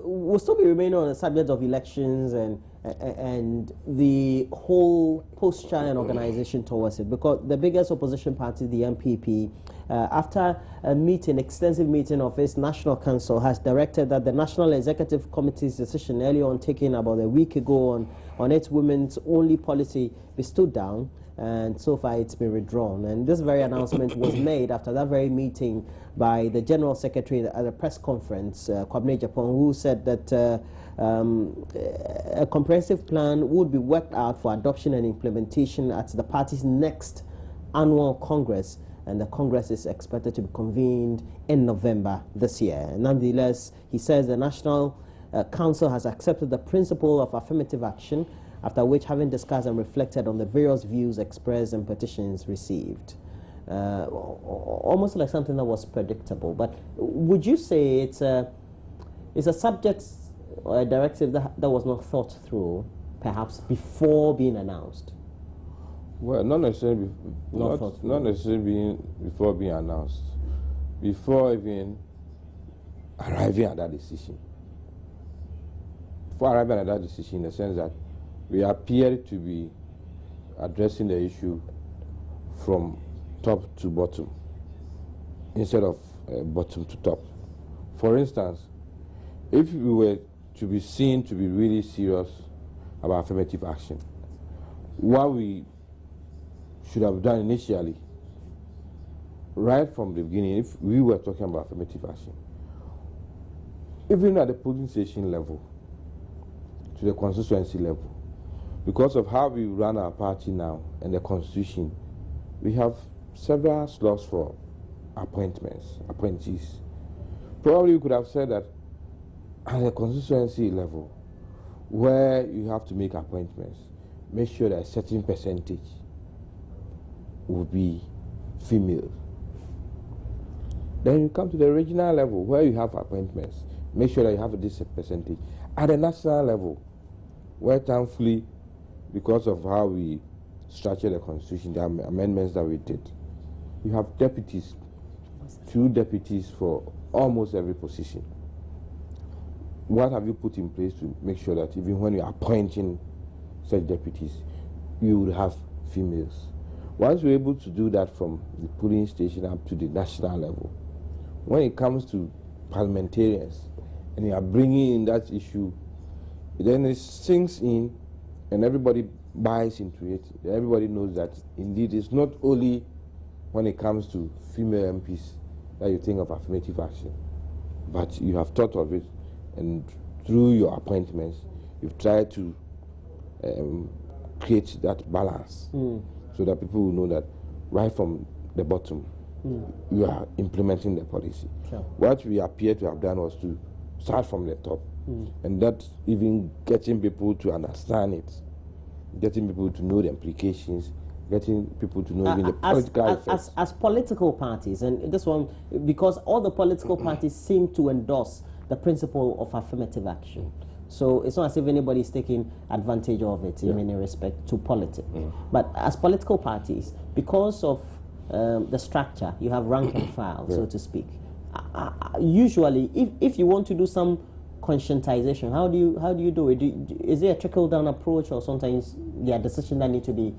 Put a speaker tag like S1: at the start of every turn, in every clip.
S1: we'll still be remaining on the subject of elections and the whole posture and organization towards it, because the biggest opposition party, the NPP, after a meeting, extensive meeting of its National Council, has directed that the National Executive Committee's decision earlier on taken about a week ago on its women's only policy be stood down, and so far it's been withdrawn. And this very announcement was made after that very meeting by the General Secretary at a press conference, Kwabena Japan, who said that a comprehensive plan would be worked out for adoption and implementation at the party's next annual Congress, and the Congress is expected to be convened in November this year. Nonetheless, he says the National Council has accepted the principle of affirmative action, after which, having discussed and reflected on the various views expressed and petitions received. Almost like something that was predictable, but would you say it's a subject or a directive that was not thought through, perhaps before being announced?
S2: Well, not necessarily, not necessarily before being announced, before even arriving at that decision. Before arriving at that decision, in the sense that we appear to be addressing the issue from top to bottom, instead of bottom to top. For instance, if we were to be seen to be really serious about affirmative action, what we should have done initially, right from the beginning, if we were talking about affirmative action, even at the polling station level, to the constituency level, because of how we run our party now and the constitution, we have several slots for appointees. Probably we could have said that at the constituency level, where you have to make appointments, make sure that a certain percentage will be female. Then you come to the regional level, where you have appointments, make sure that you have this percentage. At the national level, where thankfully, because of how we structured the constitution, the amendments that we did, you have deputies, 2 deputies for almost every position. What have you put in place to make sure that even when you're appointing such deputies, you would have females? Once you're able to do that from the polling station up to the national level, when it comes to parliamentarians and you are bringing in that issue, then it sinks in and everybody buys into it. Everybody knows that indeed it's not only when it comes to female MPs that you think of affirmative action, but you have thought of it, and through your appointments, you've tried to create that balance so that people will know that right from the bottom, you are implementing the policy.
S1: Sure.
S2: What we appear to have done was to start from the top, and that even getting people to understand it, getting people to know the implications, getting people to know even the political effects.
S1: As political parties, and this one, because all the political parties seem to endorse the principle of affirmative action. So it's not as if anybody is taking advantage of it in any respect to politics. But as political parties, because of the structure, you have rank and file, so to speak. Usually, if you want to do some conscientization, how do you do it? Is there a trickle-down approach, or sometimes there are decisions that need to be,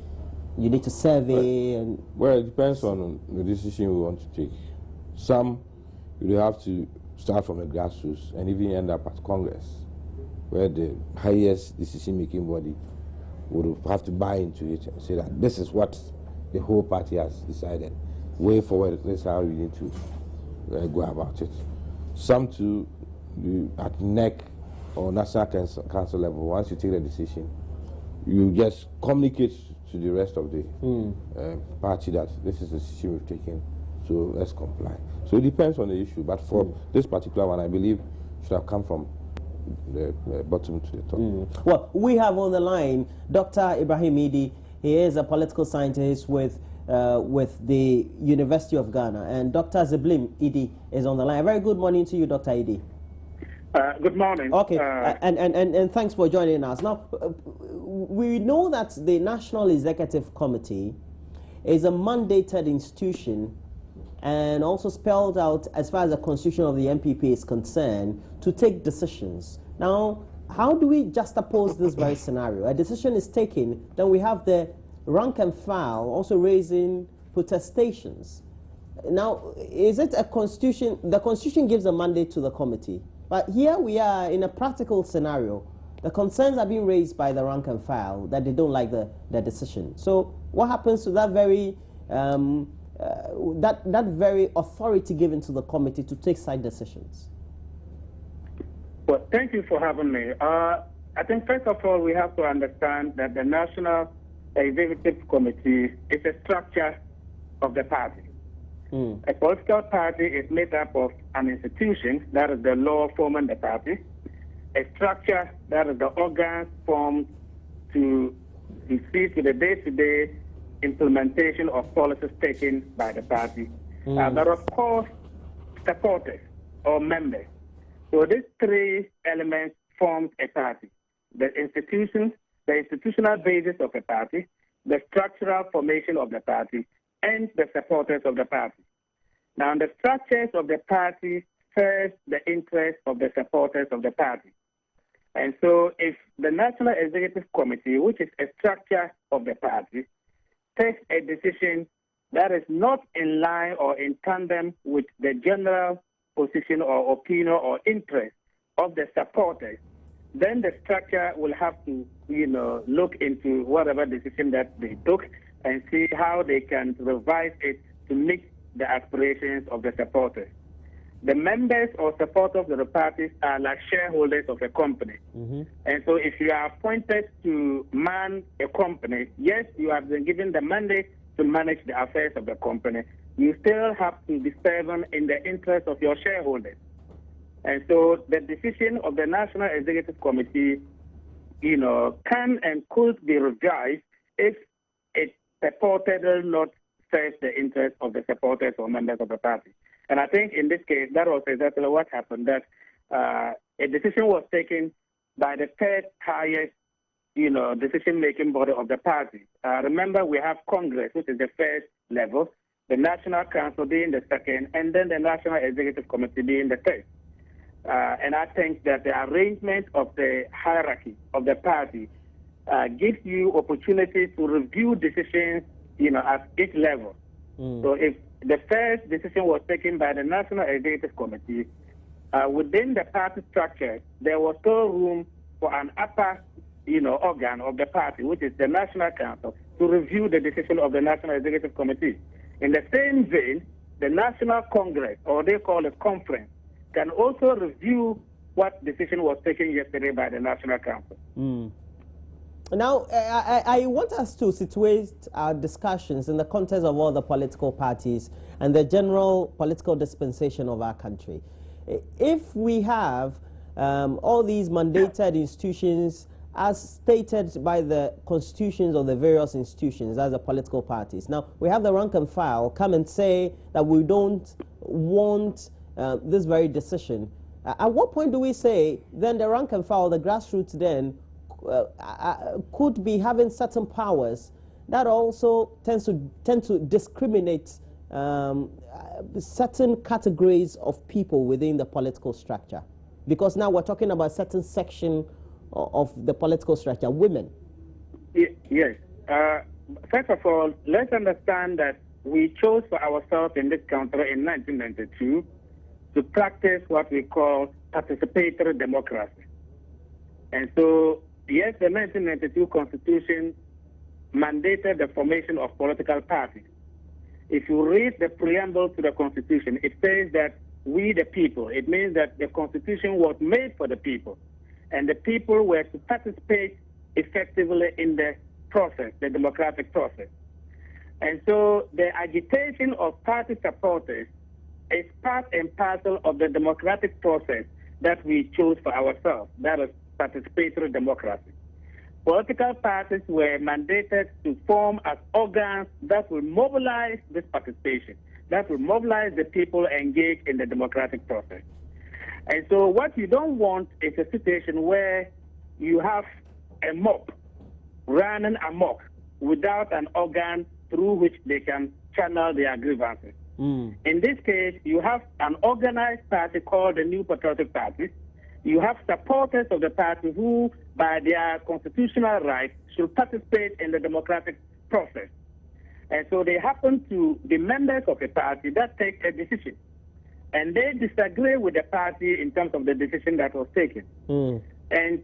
S1: you need to survey?
S2: Well, it depends on the decision we want to take. Some you have to start from the grassroots and even end up at Congress, where the highest decision-making body would have to buy into it and say that this is what the whole party has decided. Way forward, this is how we need to go about it. Some too, at NEC or National Council level, once you take the decision, you just communicate to the rest of the party that this is the decision we've taken, so let's comply. So it depends on the issue, but for this particular one, I believe should have come from the bottom to the top.
S1: Well, we have on the line Dr. Ibrahim Idi. He is a political scientist with the University of Ghana, and Dr. Zeblim Idi is on the line. A very good morning to you, Dr. Idi.
S3: Good morning.
S1: Okay, and thanks for joining us. Now, we know that the National Executive Committee is a mandated institution and also spelled out, as far as the constitution of the NPP is concerned, to take decisions. Now, how do we juxtapose this very scenario? A decision is taken, then we have the rank and file also raising protestations. Now, is it a constitution? The constitution gives a mandate to the committee, but here we are in a practical scenario. The concerns are being raised by the rank and file that they don't like the decision. So what happens to that very that very authority given to the committee to take side decisions?
S3: Well, thank you for having me. I think first of all we have to understand that the National Executive Committee is a structure of the party. A political party is made up of an institution, that is the law forming the party, a structure, that is the organs formed to see to the day-to-day implementation of policies taken by the party. But of course, supporters or members. So these three elements form a party: the institutions, the institutional basis of a party, the structural formation of the party, and the supporters of the party. Now, the structures of the party serve the interests of the supporters of the party. And so if the National Executive Committee, which is a structure of the party, takes a decision that is not in line or in tandem with the general position or opinion or interest of the supporters, then the structure will have to, look into whatever decision that they took and see how they can revise it to meet the aspirations of the supporters. The members or supporters of the parties are like shareholders of a company. And so if you are appointed to man a company, yes, you have been given the mandate to manage the affairs of the company. You still have to be serving in the interest of your shareholders. And so the decision of the National Executive Committee, can and could be revised if it purportedly not serves the interest of the supporters or members of the party. And I think in this case, that was exactly what happened, that a decision was taken by the third highest, decision-making body of the party. Remember, we have Congress, which is the first level, the National Council being the second, and then the National Executive Committee being the third. And I think that the arrangement of the hierarchy of the party gives you opportunity to review decisions, at each level. So if the first decision was taken by the National Executive Committee, within the party structure, there was still room for an upper, organ of the party, which is the National Council, to review the decision of the National Executive Committee. In the same vein, the National Congress, or they call it conference, can also review what decision was taken yesterday by the National Council.
S1: Now, I want us to situate our discussions in the context of all the political parties and the general political dispensation of our country. If we have all these mandated institutions as stated by the constitutions of the various institutions as the political parties. Now, we have the rank and file come and say that we don't want this very decision. At what point do we say then the rank and file, the grassroots then, could be having certain powers that also tend to discriminate certain categories of people within the political structure? Because now we're talking about a certain section of the political structure, women.
S3: Yes. First of all, let's understand that we chose for ourselves in this country in 1992 to practice what we call participatory democracy. And so, yes, the 1992 Constitution mandated the formation of political parties. If you read the preamble to the Constitution, it says that we the people. It means that the Constitution was made for the people, and the people were to participate effectively in the process, the democratic process. And so the agitation of party supporters is part and parcel of the democratic process that we chose for ourselves, that is participatory democracy. Political parties were mandated to form as organs that will mobilize this participation, that will mobilize the people engaged in the democratic process. And so what you don't want is a situation where you have a mob running amok without an organ through which they can channel their grievances. In this case, you have an organized party called the New Patriotic Party. You have supporters of the party who, by their constitutional right, should participate in the democratic process. And so they happen to be members of a party that take a decision. And they disagree with the party in terms of the decision that was taken. And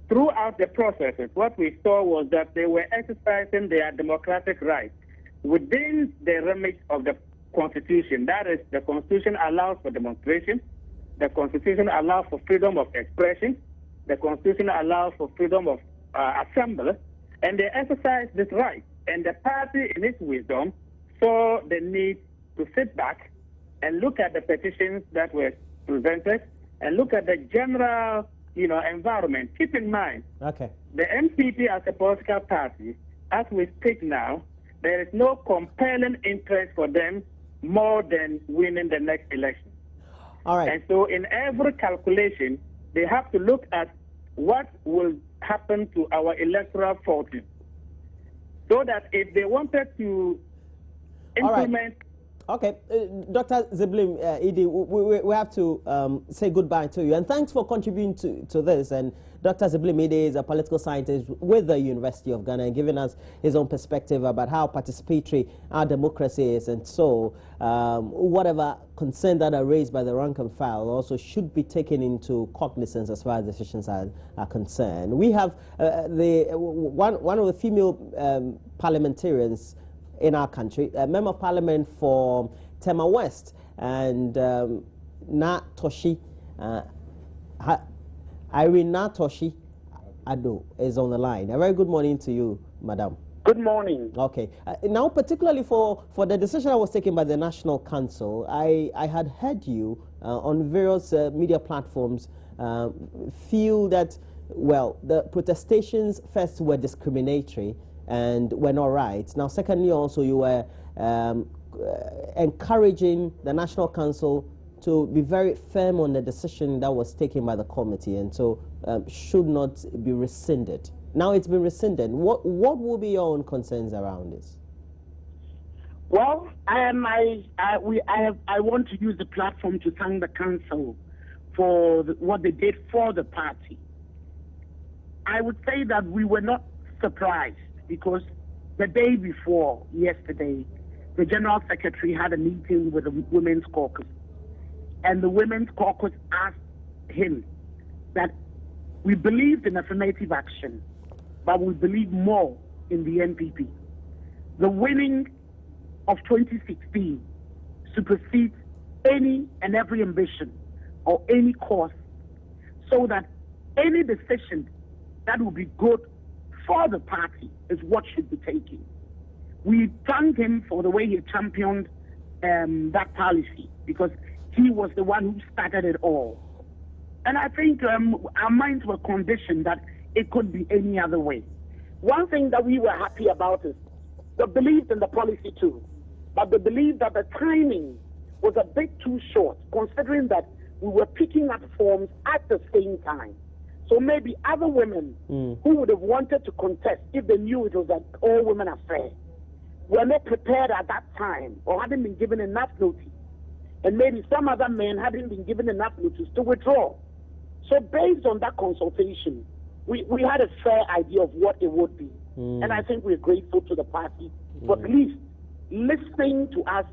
S3: throughout the processes, what we saw was that they were exercising their democratic rights within the remit of the Constitution. That is, the Constitution allows for demonstration. The Constitution allows for freedom of expression. The Constitution allows for freedom of assembly. And they exercise this right. And the party, in its wisdom, saw the need to sit back and look at the petitions that were presented and look at the general, environment. Keep in mind, the NPP as a political party, as we speak now, there is no compelling interest for them more than winning the next election.
S1: All right.
S3: And so in every calculation, they have to look at what will happen to our electoral fortune. So that if they wanted to implement...
S1: Okay, Dr. Zeblim, Edie, we have to say goodbye to you. And thanks for contributing to this. And Dr. Zeblim Edie is a political scientist with the University of Ghana and giving us his own perspective about how participatory our democracy is. And so whatever concern that are raised by the rank and file also should be taken into cognizance as far as decisions are concerned. We have one of the female parliamentarians in our country, a member of parliament for Tema West, and Irene Toshi Ado is on the line. A very good morning to you, madam.
S4: Good morning.
S1: Okay. Now, particularly for the decision that was taken by the National Council, I had heard you on various media platforms feel that, well, the protestations first were discriminatory and were not right. Now, secondly, also you were encouraging the National Council to be very firm on the decision that was taken by the committee, and so should not be rescinded. Now it's been rescinded. What will be your own concerns around this?
S4: Well, I want to use the platform to thank the council for what they did for the party. I would say that we were not surprised, because the day before yesterday, the General Secretary had a meeting with the Women's Caucus. And the Women's Caucus asked him that we believed in affirmative action, but we believe more in the NPP. The winning of 2016 supersedes any and every ambition or any cause, so that any decision that will be good for the party is what should be taken. We thank him for the way he championed that policy, because he was the one who started it all. And I think our minds were conditioned that it could be any other way. One thing that we were happy about is the belief in the policy too, but the belief that the timing was a bit too short, considering that we were picking up forms at the same time. So maybe other women who would have wanted to contest if they knew it was an all women affair were not prepared at that time or hadn't been given enough notice. And maybe some other men hadn't been given enough notice to withdraw. So based on that consultation, we had a fair idea of what it would be. And I think we're grateful to the party for at least listening to us,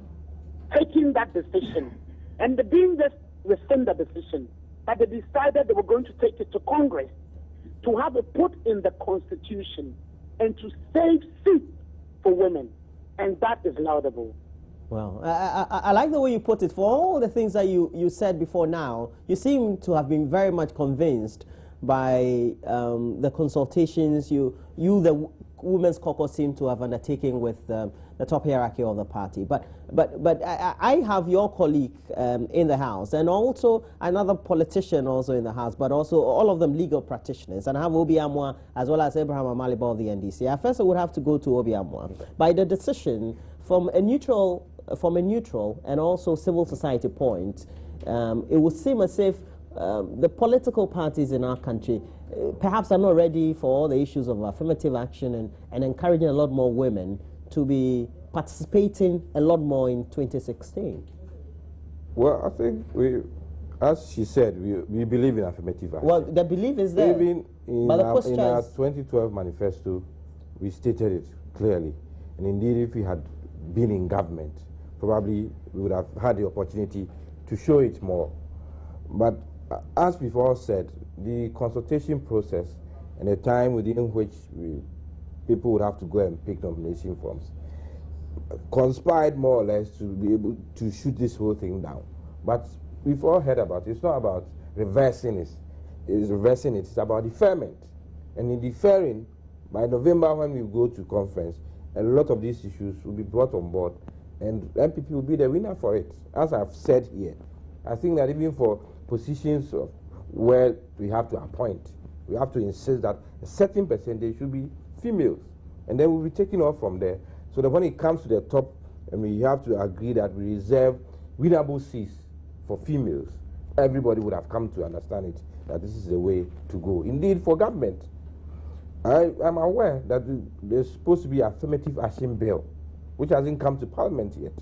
S4: taking that decision. And they didn't just rescind the decision, but they decided they were going to take it to Congress to have it put in the Constitution and to save seats for women. And that is laudable.
S1: Well, I like the way you put it. For all the things that you said before now, you seem to have been very much convinced by the consultations the Women's Caucus seem to have undertaken with the top hierarchy of the party. But I have your colleague in the House, and also another politician also in the House, but also all of them legal practitioners. And I have Obi Amoah as well as Abraham Amaliba of the NDC. I first would have to go to Obi Amoah. By the decision from a neutral and also civil society point, it would seem as if the political parties in our country perhaps are not ready for all the issues of affirmative action and encouraging a lot more women to be participating a lot more in 2016?
S2: Well, I think as she said, we believe in affirmative action.
S1: Well, the belief is there.
S2: Even in
S1: but
S2: our 2012 manifesto, we stated it clearly. And indeed, if we had been in government, probably we would have had the opportunity to show it more. But as we've all said, the consultation process and the time within which people would have to go and pick nomination forms conspired more or less to be able to shoot this whole thing down. But we've all heard about it. It's not about reversing it. It's about deferment. And in deferring, by November when we go to conference, a lot of these issues will be brought on board, and NPP will be the winner for it. As I've said here, I think that even for positions where we have to appoint, we have to insist that a certain percentage should be females, and then we'll be taking off from there. So that when it comes to the top, and we have to agree that we reserve winnable seats for females, everybody would have come to understand it, that this is the way to go. Indeed, for government, I'm aware that there's supposed to be an affirmative action bill, which hasn't come to Parliament yet.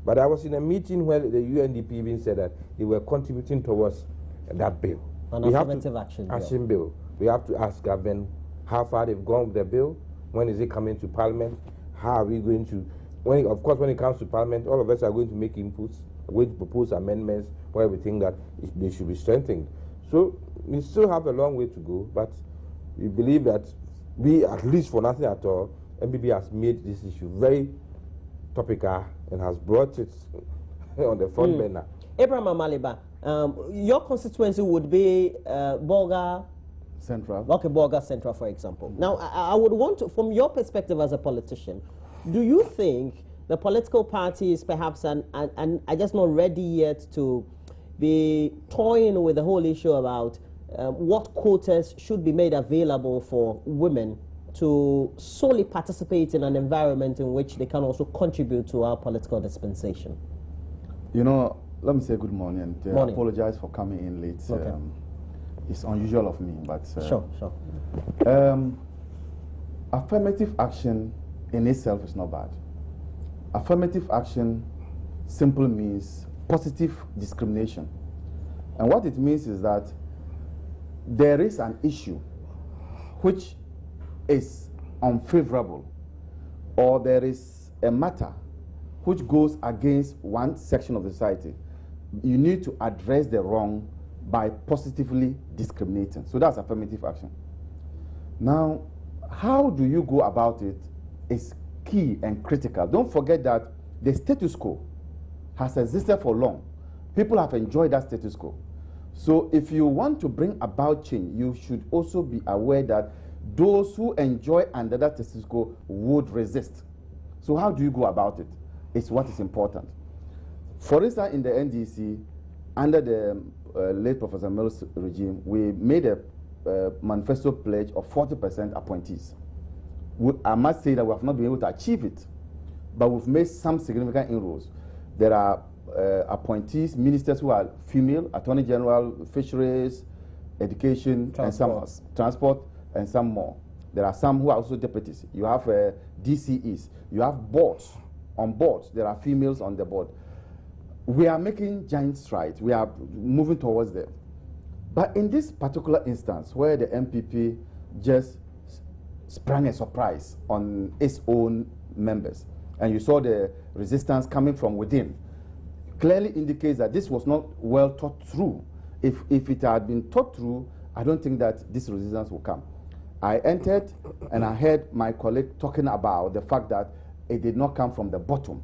S2: But I was in a meeting where the UNDP even said that they were contributing towards that bill.
S1: An affirmative action bill.
S2: We have to ask government how far they've gone with the bill. When is it coming to Parliament? How are we going to? Of course, when it comes to Parliament, all of us are going to make inputs, are going to propose amendments where we think that they should be strengthened. So we still have a long way to go, but we believe that we, at least for nothing at all, NPP has made this issue very topical and has brought it on the front burner.
S1: Abraham Amaliba, your constituency would be Bolga
S5: Central.
S1: Okay, Bolga Central, for example. Now, I would want to, from your perspective as a politician, do you think the political party is perhaps, and I just not ready yet to be toying with the whole issue about what quotas should be made available for women to solely participate in an environment in which they can also contribute to our political dispensation?
S5: You know, let me say good morning and
S1: morning.
S5: Apologize for coming in late.
S1: Okay.
S5: It's unusual of me, but
S1: Sure.
S5: Affirmative action in itself is not bad. Affirmative action simply means positive discrimination. And what it means is that there is an issue which is unfavorable, or there is a matter which goes against one section of the society. You need to address the wrong by positively discriminating. So that's affirmative action. Now, how do you go about it is key and critical. Don't forget that the status quo has existed for long. People have enjoyed that status quo. So if you want to bring about change, you should also be aware that those who enjoy under that status quo would resist. So how do you go about it? It's what is important. For instance, in the NDC, under the late Professor Mills regime, we made a manifesto pledge of 40% appointees. I must say that we have not been able to achieve it, but we've made some significant inroads. There are appointees, ministers who are female, Attorney General, Fisheries, Education, Transport, and some more. There are some who are also deputies. You have DCEs. You have boards. On boards, there are females on the board. We are making giant strides. We are moving towards them. But in this particular instance, where the NPP just sprang a surprise on its own members, and you saw the resistance coming from within, clearly indicates that this was not well thought through. If it had been thought through, I don't think that this resistance will come. I entered and I heard my colleague talking about the fact that it did not come from the bottom.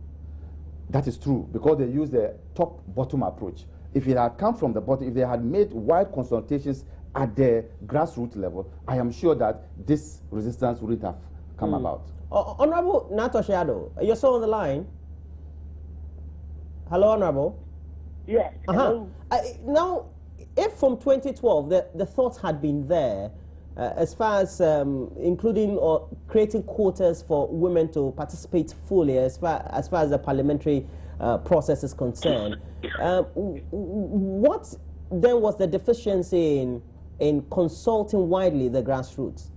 S5: That is true, because they used the top-bottom approach. If it had come from the bottom, if they had made wide consultations at the grassroots level, I am sure that this resistance wouldn't have come about.
S1: Honorable Nato Shadow, you're still on the line. Hello, Honorable.
S4: Yes. Hello.
S1: Now, if from 2012 the thoughts had been there, as far as including or creating quotas for women to participate fully, as far as the parliamentary process is concerned, what then was the deficiency in consulting widely the grassroots?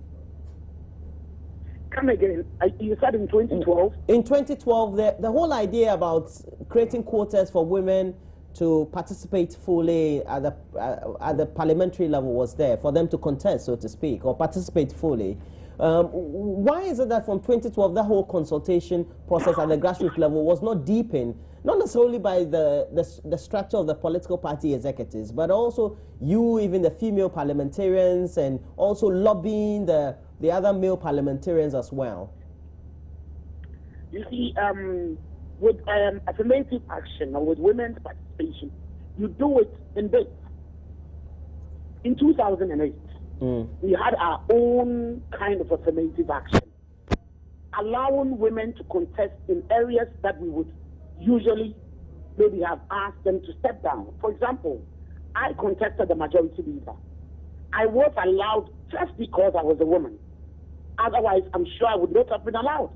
S4: Come again. You said in 2012?
S1: In 2012, the whole idea about creating quotas for women to participate fully at the parliamentary level was there, for them to contest, so to speak, or participate fully. Why is it that from 2012, the whole consultation process at the grassroots level was not deepened, not necessarily by the structure of the political party executives, but also you, even the female parliamentarians, and also lobbying the other male parliamentarians as well?
S4: You see, with affirmative action or with women's participation, you do it in bits. In 2008, we had our own kind of affirmative action, allowing women to contest in areas that we would usually maybe have asked them to step down. For example, I contested the majority leader. I was allowed just because I was a woman. Otherwise, I'm sure I would not have been allowed.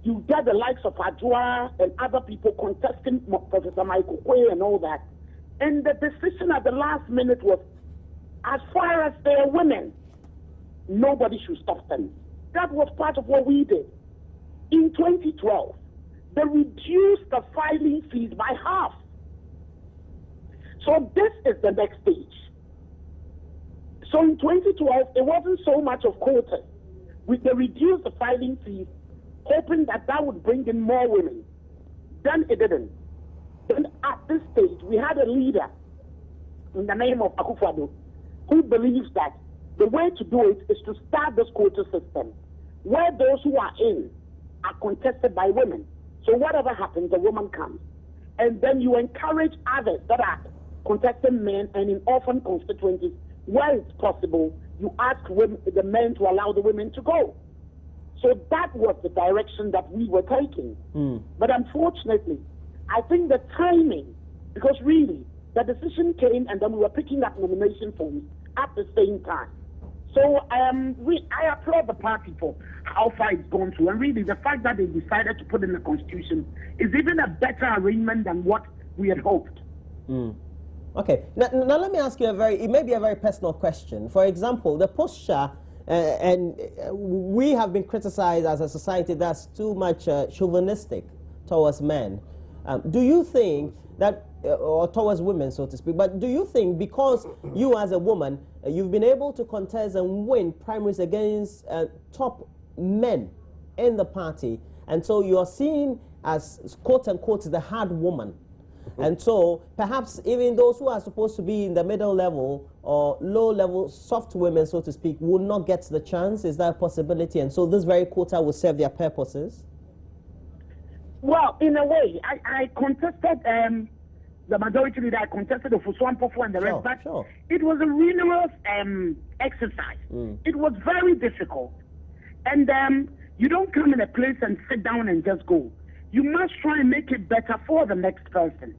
S4: You get the likes of Adjoa and other people contesting Professor Michael Quay and all that. And the decision at the last minute was, as far as they are women, nobody should stop them. That was part of what we did. In 2012, they reduced the filing fees by half. So this is the next stage. So in 2012, it wasn't so much of quotas. They reduced the filing fees, hoping that that would bring in more women. Then it didn't. Then at this stage, we had a leader in the name of Akufo-Addo who believes that the way to do it is to start this quota system where those who are in are contested by women. So whatever happens, the woman comes. And then you encourage others that are contesting men, and in orphan constituencies, where it's possible, you ask the men to allow the women to go. So that was the direction that we were taking. But unfortunately, I think the timing, because really, the decision came and then we were picking up nomination forms at the same time. So I applaud the party for how far it's gone through. And really, the fact that they decided to put in the Constitution is even a better arrangement than what we had hoped.
S1: Okay. Now let me ask you it may be a very personal question. For example, the posture, and we have been criticized as a society that's too much chauvinistic towards men. Do you think that, or towards women, so to speak, but do you think because you as a woman, you've been able to contest and win primaries against top men in the party, and so you are seen as, quote unquote, the hard woman? And so perhaps even those who are supposed to be in the middle level or low level, soft women, so to speak, will not get the chance? Is that a possibility? And so this very quota will serve their purposes?
S4: Well, in a way, I contested the majority leader. I contested Ofosu Ampofo and the rest, but it was a rigorous exercise. It was very difficult. And you don't come in a place and sit down and just go. You must try and make it better for the next person.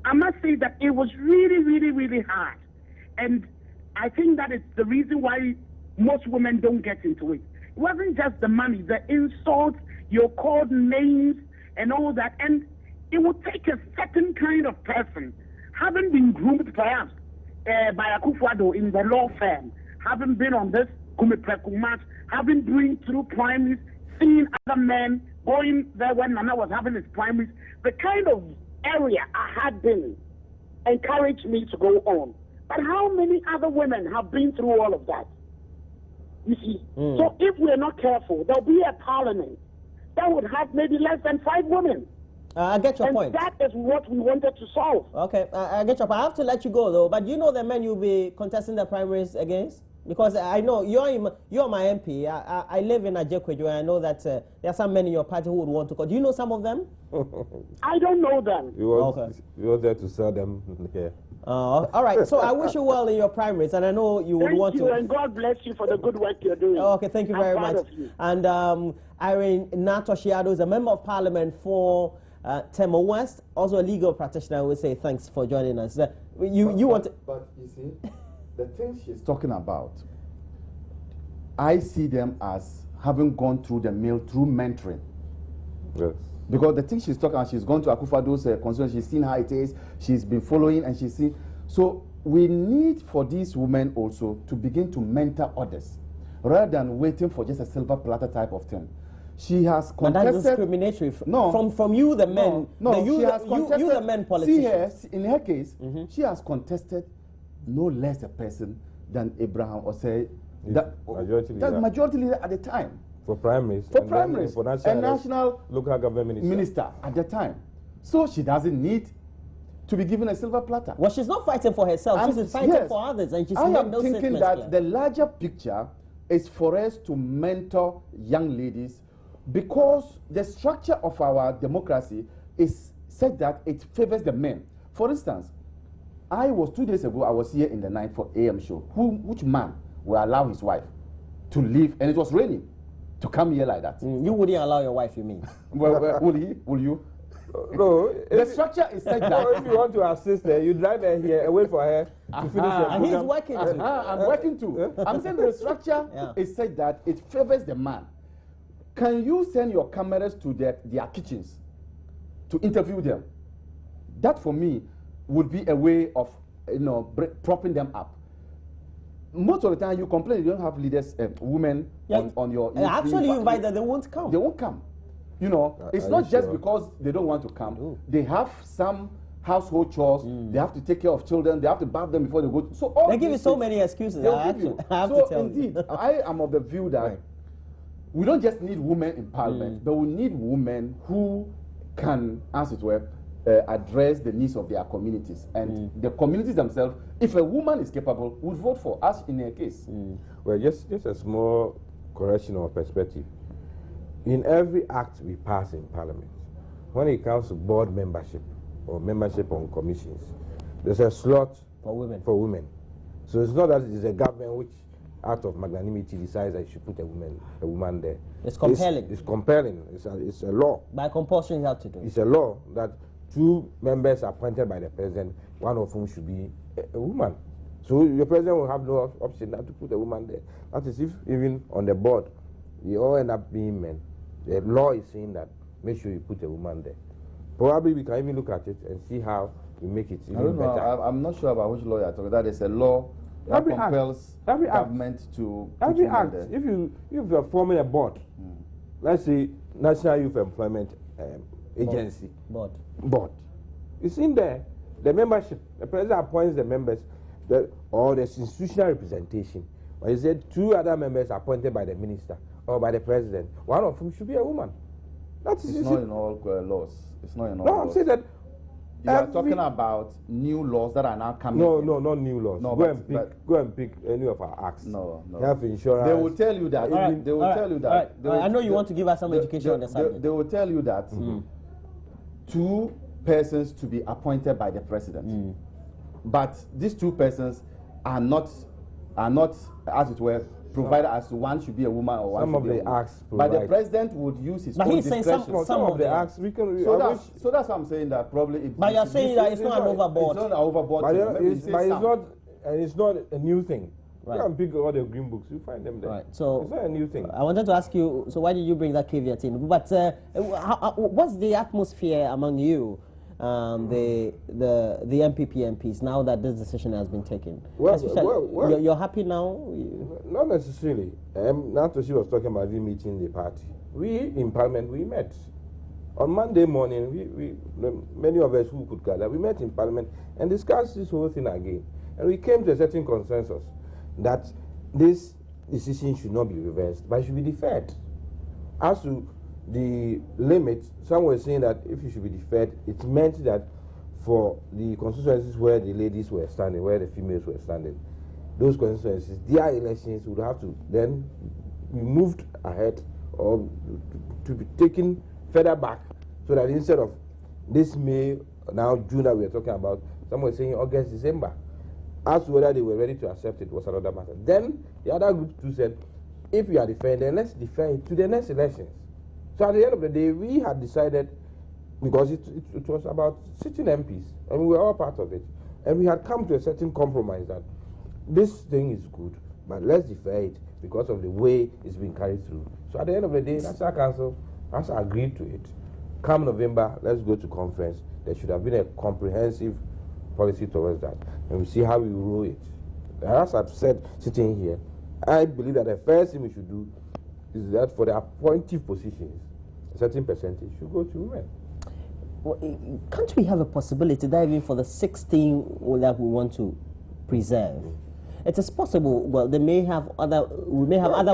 S4: I must say that it was really, really, really hard. And I think that it's the reason why most women don't get into it. It wasn't just the money, the insults, your called names, and all that. And it would take a certain kind of person, having been groomed perhaps by Akufo-Addo in the law firm, having been on this Kumipreku march, having been through primaries, seeing other men going there when Nana was having his primaries, the kind of area I had been encouraged me to go on. But how many other women have been through all of that? You see, so if we're not careful, there'll be a parliament that would have maybe less than 5 women.
S1: I get your point.
S4: That is what we wanted to solve.
S1: Okay, I get your point. I have to let you go, though. But you know the men you'll be contesting the primaries against? Because I know you're my MP. I live in Ajekweju, and I know that there are some men in your party who would want to call. Do you know some of them?
S4: I don't know them.
S2: We were there to sell them here.
S1: All right. So I wish you well in your primaries, and I know you would want to.
S4: Thank you, and God bless you for the good work you're doing.
S1: Okay, thank you very much. And Irene Natoshiado is a member of Parliament for Tema West, also a legal practitioner. I would say thanks for joining us.
S5: But you see, the things she's talking about, I see them as having gone through the mill through mentoring.
S2: Yes.
S5: Because the thing she's talking about, she's gone to Akufo-Addo's constituency, she's seen how it is, she's been following, and she's seen. So we need for these women also to begin to mentor others. rather than waiting for just a silver platter type of thing. She has
S1: But
S5: contested.
S1: that's discriminatory.
S5: No,
S1: from you, the men.
S5: No,
S1: you,
S5: she has contested.
S1: you, the men politicians.
S5: See her, in her case, she has contested no less a person than Abraham or say that majority leader at the time.
S2: For primaries.
S5: For primaries. And national
S2: local government
S5: minister at the time. So she doesn't need to be given a silver platter.
S1: Well, she's not fighting for herself. She's fighting for others, and she's
S5: I
S1: made
S5: am
S1: no
S5: thinking that the larger picture is for us to mentor young ladies, because the structure of our democracy is such that it favors the men. For instance, 2 days ago, I was here in the night for AM show. Which man will allow his wife to leave, and it was raining, to come here like that?
S1: You wouldn't allow your wife, you mean?
S5: Well, will he? Will you?
S2: No.
S5: The structure is such that.
S2: If you want to assist her, you drive her here and wait for her to finish her
S1: And he's working too.
S5: I'm working too. I'm saying the structure is such that it favors the man. Can you send your cameras to their kitchens to interview them? That for me would be a way of propping them up. Most of the time you complain you don't have leaders, women on your.
S1: Actually, you invite them, they won't come.
S5: They won't come. It's not just because they don't want to come. They have some household chores. They have to take care of children. They have to bath them before they go. So all
S1: they give you so many excuses. I have to tell
S5: indeed, I am of the view that we don't just need women in parliament, but we need women who can, as it were, address the needs of their communities. And the communities themselves, if a woman is capable, would vote for us in her case.
S2: Well, just a small correction or perspective. In every act we pass in parliament, when it comes to board membership or membership on commissions, there's a slot
S1: for
S2: women. So it's not that it's a government which, out of magnanimity, decides that you should put a woman there.
S1: It's compelling.
S2: It's compelling. It's a law.
S1: By compulsion, you have to do it.
S2: It's a law that 2 members appointed by the president, one of whom should be a woman. So the president will have no option not to put a woman there. That is, if even on the board, they all end up being men. The law is saying that make sure you put a woman there. Probably we can even look at it and see how we make it even better.
S5: I'm not sure about which law you're talking. That is a law that compels government to put
S2: every
S5: women
S2: act.
S5: there.
S2: If you're forming a board, let's say National Youth Employment Agency
S1: board,
S2: it's in there. The membership, the president appoints the members, or there's institutional representation. But he said 2 other members appointed by the minister or by the president. One of them should be a woman.
S5: It's not in all laws. It's not in all laws.
S2: No, I'm saying that
S5: you are talking about new laws that are now coming.
S2: No, not new laws. No, go and pick any of our acts.
S5: No.
S2: Health insurance.
S5: They will tell you that. They will tell you that.
S1: I know you want to give us some education on the subject.
S5: They will tell you that 2 persons to be appointed by the president, but these 2 persons are not, as it were, provided as to one should be a woman or one
S2: some
S5: should
S2: of
S5: be a
S2: the
S5: woman.
S2: acts
S5: But the president would use his own discretion.
S2: Some of the acts we can.
S5: So that's why I'm saying that probably.
S1: But you're saying that it's not an overboard.
S5: It's not an overboard.
S2: But it's not a new thing.
S1: Right.
S2: You can pick all the green books. You find them there.
S1: Right. So
S2: it's not a new thing.
S1: I wanted to ask you. So why did you bring that caveat in? But what's the atmosphere among you? The NPP MPs, now that this decision has been taken?
S2: Well,
S1: you're happy now?
S2: Not necessarily. She was talking about we meeting the party. We in Parliament, we met. On Monday morning, many of us who could gather, we met in Parliament and discussed this whole thing again. And we came to a certain consensus that this decision should not be reversed, but it should be deferred. As to the limit, some were saying that if it should be deferred, it meant that for the constituencies where the ladies were standing, where the females were standing, those constituencies, their elections would have to then be moved ahead or to be taken further back, so that instead of this May, now June that we are talking about, some were saying August, December. As to whether they were ready to accept it was another matter. Then the other group too said, if we are deferring, then let's defer it to the next elections. So at the end of the day, we had decided, because it was about sitting MPs, and we were all part of it, and we had come to a certain compromise that this thing is good, but let's defer it because of the way it's been carried through. So at the end of the day, National Council has agreed to it. Come November, let's go to conference. There should have been a comprehensive policy towards that, and we see how we roll it. And as I've said, sitting here, I believe that the first thing we should do is that for the appointive positions, a certain percentage should go to women.
S1: Well, can't we have a possibility that even for the 16 that we want to preserve, it is possible? Well, we may have other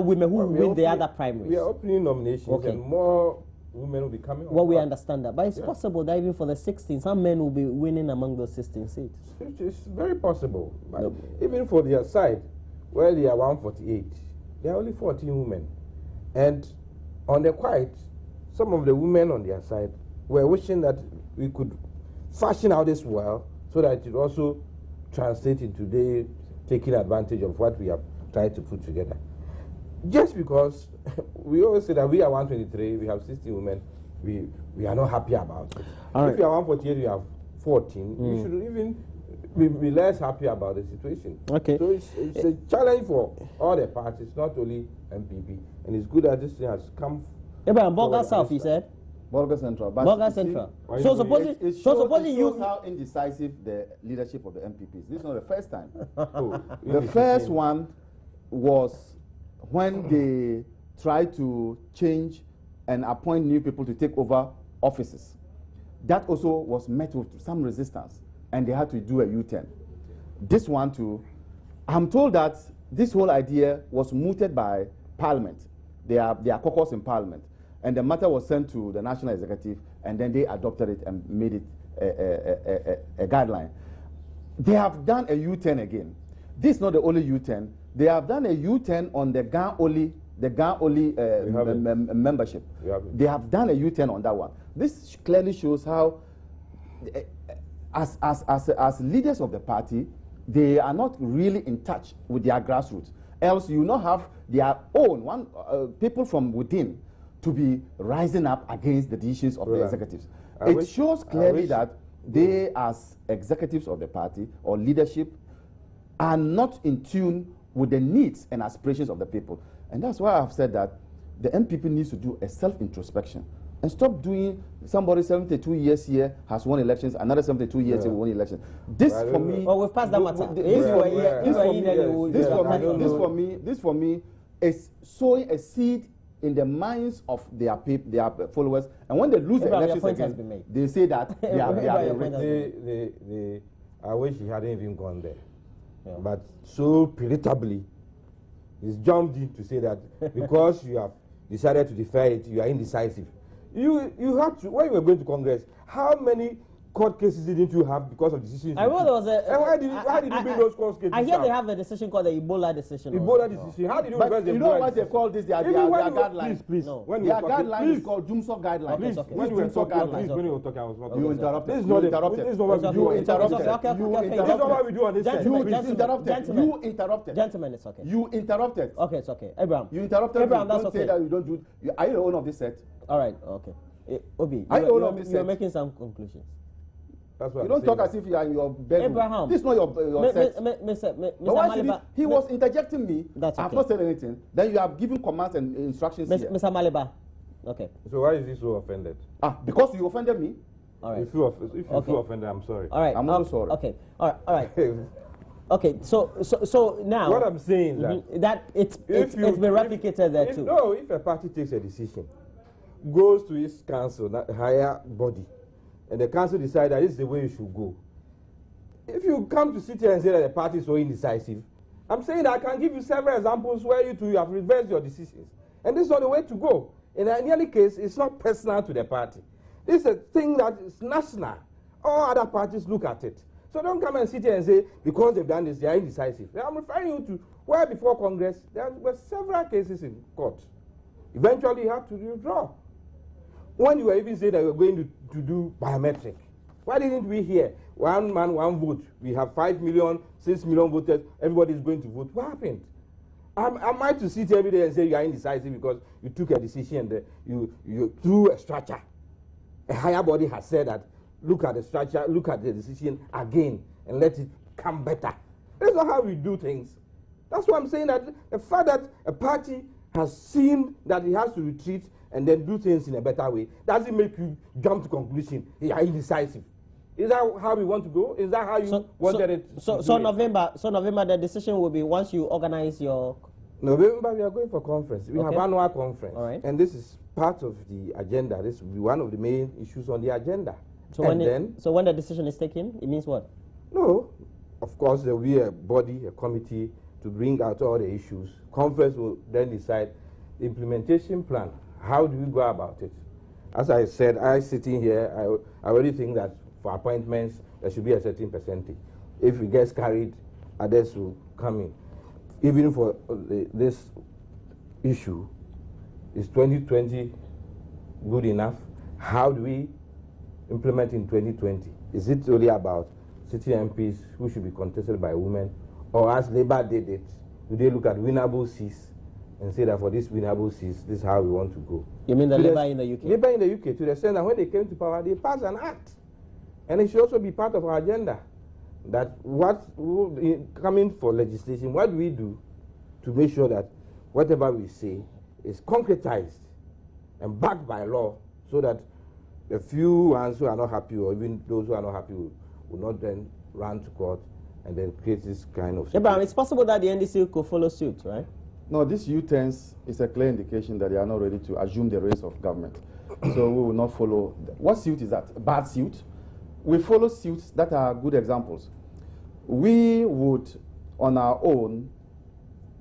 S1: women who will win the other primaries.
S2: We are opening nominations, and more women will be coming.
S1: Well, we understand that, but it's possible that even for the 16, some men will be winning among those 16 seats.
S2: It's very possible. But even for their side, where they are 148, there are only 14 women, and on the quiet, some of the women on their side were wishing that we could fashion out this well so that it also translate into they taking advantage of what we have tried to put together. Just because we always say that we are 123, we have 60 women, we are not happy about it. If you are 148, you have 14, you should even be less happy about the situation.
S1: Okay.
S2: So it's a challenge for all the parties, not only NPP, and it's good that this thing has come.
S1: Abraham, Bolga South, he said.
S5: Bolga Central.
S1: Bolga Central. So supposing
S5: you how indecisive the leadership of the NPP is. This is not the first time. The first one was when they tried to change and appoint new people to take over offices. That also was met with some resistance, and they had to do a U-turn. This one too, I'm told that this whole idea was mooted by Parliament. Their caucus in Parliament. And the matter was sent to the National Executive, and then they adopted it and made it a guideline. They have done a U-turn again. This is not the only U-turn. They have done a U-turn on the Gan-Oli membership. They have done a U-turn on that one. This clearly shows how, as leaders of the party, they are not really in touch with their grassroots. Else you not have their own people from within to be rising up against the decisions of the executives. It shows clearly that they, as executives of the party or leadership, are not in tune with the needs and aspirations of the people. And that's why I've said that the NPP needs to do a self-introspection and stop doing somebody 72 years here has won elections, another 72 years here won elections. This for me...
S1: Well, we've passed that matter.
S5: This for me is sowing a seed in the minds of their followers, and when they lose the elections again, they say that they are
S2: I wish he hadn't even gone there. But so predictably, he's jumped in to say that because you have decided to defer it, you are indecisive. You have to, when you were going to Congress, how many court cases didn't you have because of decisions?
S1: I know there was a.
S2: And why did you bring those court cases?
S1: I hear they have a decision called the Ebola decision.
S2: Ebola decision. How did you reverse the Ebola?
S5: You know what they call this? Their guidelines.
S2: Please.
S1: No.
S5: Their guideline is called Jumso guidelines.
S2: Please, when you were talking, I was not.
S5: You interrupted.
S2: This is not
S5: interrupted.
S2: This is not what we do.
S5: You interrupted.
S2: This is not what we do on this side.
S5: You interrupted. You interrupted.
S1: Gentlemen, it's okay.
S5: You interrupted.
S1: Okay, it's okay. Abraham.
S5: You interrupted.
S1: Abraham, that's
S5: don't
S1: okay.
S5: say that you don't do. Are you the owner of this set?
S1: All right. Okay. Obi, you're making some conclusions.
S2: That's what
S5: you don't talk as if you are in your bedroom.
S1: Abraham.
S5: This is not your set. Mr. He was interjecting me.
S1: That's okay.
S5: I've not said anything. Then you have given commands and instructions here.
S1: Mr. Maliba. Okay.
S2: So why is he so offended?
S5: Because you offended me.
S1: All right.
S2: If you feel offended, I'm sorry.
S1: All right.
S5: I'm also sorry.
S1: Okay. All right. Okay. So now.
S2: What I'm saying is
S1: that it's been replicated there too.
S2: No, if a party takes a decision, goes to its council, that higher body, and the council decides that this is the way you should go. If you come to sit here and say that the party is so indecisive, I'm saying that I can give you several examples where you have reversed your decisions. And this is not the way to go. In any case, it's not personal to the party. This is a thing that is national. All other parties look at it. So don't come and sit here and say, because they've done this, they are indecisive. I'm referring you to where before Congress, there were several cases in court. Eventually, you have to withdraw. When you were even saying that you were going to do biometric, why didn't we hear 1 man, 1 vote? We have 5 million, 6 million voters, everybody is going to vote. What happened? Am I to sit every day and say you are indecisive because you took a decision and you threw a structure? A higher body has said that, look at the structure, look at the decision again, and let it come better. That's not how we do things. That's why I'm saying that the fact that a party has seen that it has to retreat and then do things in a better way doesn't make you jump to conclusion. You are indecisive. Is that how we want to go? Is that how you wanted it?
S1: So November, the decision will be once you organize your
S2: No, remember we are going for conference. We
S1: Okay.
S2: have annual conference.
S1: All right.
S2: And this is part of the agenda. This will be one of the main issues on the agenda.
S1: So when the decision is taken, it means what?
S2: No, of course there will be a body, a committee to bring out all the issues. Conference will then decide the implementation plan. How do we go about it? As I said, I sitting here, I already think that for appointments there should be a certain percentage. If it gets carried, others will come in. Even for this issue, is 2020 good enough? How do we implement in 2020? Is it really about city MPs who should be contested by women? Or as Labour did it, do they look at winnable seats and say that for these winnable seats, this is how we want to go?
S1: You mean the Labour in the UK?
S2: Labour in the UK, to the extent that when they came to power, they passed an act. And it should also be part of our agenda. That coming for legislation, what do we do to make sure that whatever we say is concretized and backed by law, so that the few ones who are not happy, or even those who are not happy, will not then run to court and then create this kind of situation.
S1: Yeah, but it's possible that the NDC could follow suit, right?
S5: No, this U-turns is a clear indication that they are not ready to assume the reins of government. So we will not follow. What suit is that? A bad suit? We follow suits that are good examples. We would, on our own,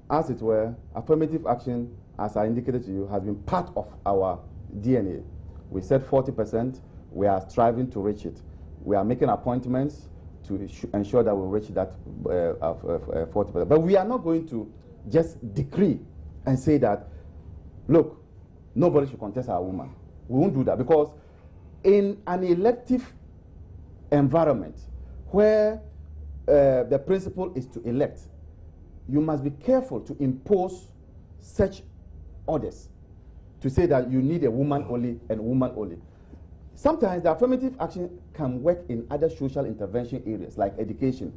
S5: as it were, affirmative action, as I indicated to you, has been part of our DNA. We said 40%, we are striving to reach it. We are making appointments to ensure that we reach that 40%. But we are not going to just decree and say that, look, nobody should contest our woman. We won't do that, because in an elective environment where the principle is to elect, you must be careful to impose such orders to say that you need a woman only and woman only. Sometimes the affirmative action can work in other social intervention areas like education.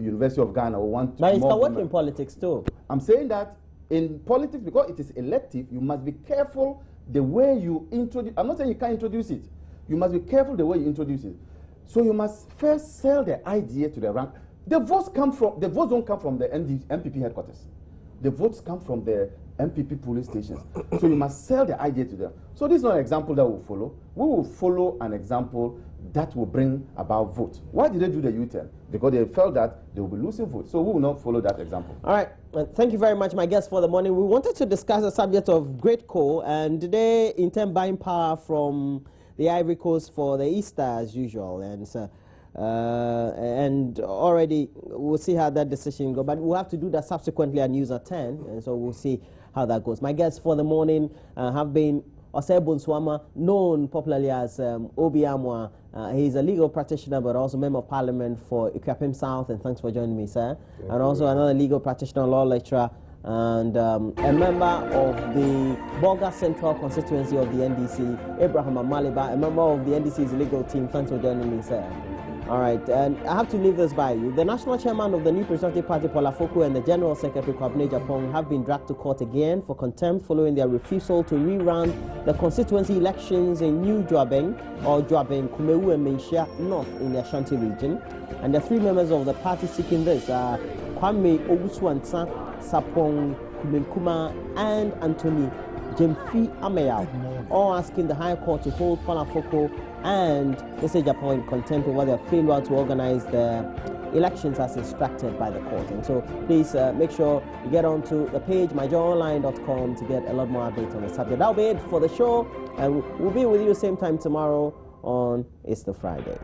S5: University of Ghana will want
S1: but it
S5: more
S1: can work
S5: women.
S1: in politics too.
S5: I'm saying that in politics, because it is elective, you must be careful the way you introduce. I'm not saying you can't introduce it. You must be careful the way you introduce it. So you must first sell the idea to the rank. The votes don't come from the NPP headquarters. The votes come from the NPP polling stations. So you must sell the idea to them. So this is not an example that we'll follow. We will follow an example that will bring about vote. Why did they do the U-turn? Because they felt that they will be losing votes. So we will not follow that example.
S1: All right. Thank you very much, my guest, for the morning. We wanted to discuss the subject of great coal, and they intend buying power from the Ivory Coast for the Easter as usual. And already we'll see how that decision goes. But we'll have to do that subsequently at News at 10, and so we'll see how that goes. My guests for the morning have been Osei Bonsuama, known popularly as Obi Amoah. He's a legal practitioner but also Member of Parliament for Ikuapem South, and thanks for joining me, sir. And also another legal practitioner, law lecturer, and a member of the Bolga Central constituency of the NDC, Abraham Amaliba, a member of the NDC's legal team. Thanks for joining me, sir. All right, and I have to leave this by you. The national chairman of the New Patriotic Party, Paula Foku, and the general secretary, Kwabena Japong, have been dragged to court again for contempt following their refusal to rerun the constituency elections in New Joabeng, Kumewu, and Menchia North in the Ashanti region. And the three members of the party seeking this are Kwame Owusu-Ansah, Sapong Kumenkuma, and Anthony Jemfi Ameyaw, all asking the High Court to hold Paula Foku and Mr. Japong in contempt over their failure to organize the elections as instructed by the court. And so please make sure you get onto the page myjoyonline.com to get a lot more updates on the subject. That'll be it for the show, and we'll be with you same time tomorrow on Easter Friday.